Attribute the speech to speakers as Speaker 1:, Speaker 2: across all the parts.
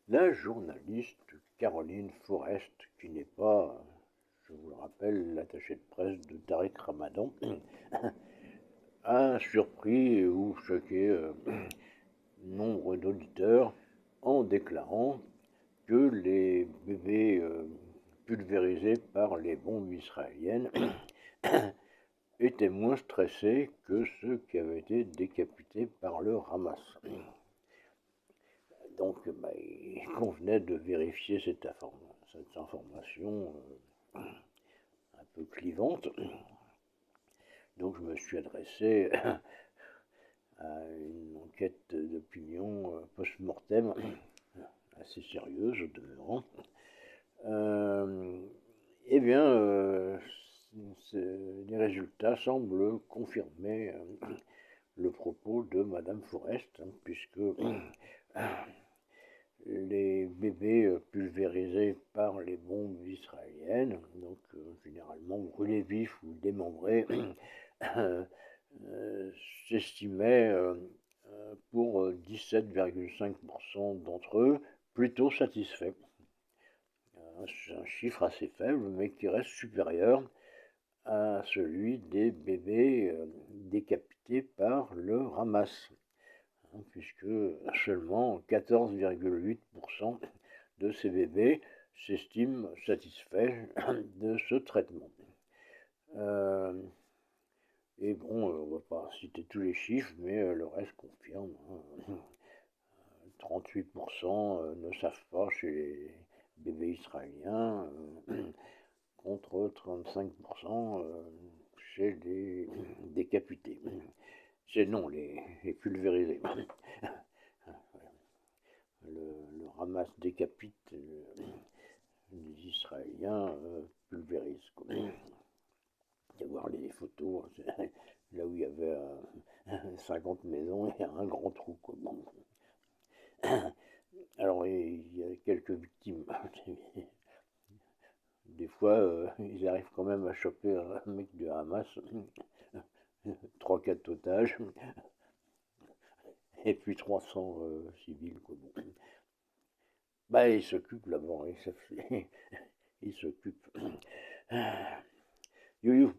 Speaker 1: La journaliste Caroline Forest, qui n'est pas, je vous le rappelle, l'attachée de presse de Tariq Ramadan, a surpris ou choqué nombre d'auditeurs en déclarant que les bébés pulvérisés par les bombes israéliennes étaient moins stressés que ceux qui avaient été décapités par le Hamas. Donc, il convenait de vérifier cette information un peu clivante. Donc, je me suis adressé à une enquête d'opinion post-mortem assez sérieuse au demeurant. Eh bien, les résultats semblent confirmer le propos de Madame Forest, puisque les bébés pulvérisés par les bombes israéliennes, donc généralement brûlés vifs ou démembrés, s'estimaient pour 17,5% d'entre eux plutôt satisfaits. C'est un chiffre assez faible, mais qui reste supérieur à celui des bébés décapités par le Hamas, puisque seulement 14,8% de ces bébés s'estiment satisfaits de ce traitement. Et bon, on ne va pas citer tous les chiffres, mais le reste confirme. 38% ne savent pas chez les bébés israéliens, contre 35% chez les décapités. Non, les pulvérisés. Le Hamas décapite, les Israéliens pulvérisent. Il y a voir les photos, là où il y avait 50 maisons, il y a un grand trou. Bon. Alors, il y a quelques victimes. Des fois, ils arrivent quand même à choper un mec du Hamas, 3-4 otages, et puis 300 civils. Ils s'occupent là-bas, ils s'occupent. Youyou,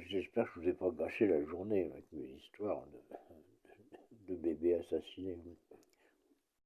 Speaker 1: j'espère que je ne vous ai pas gâché la journée avec mes histoires de bébés assassinés.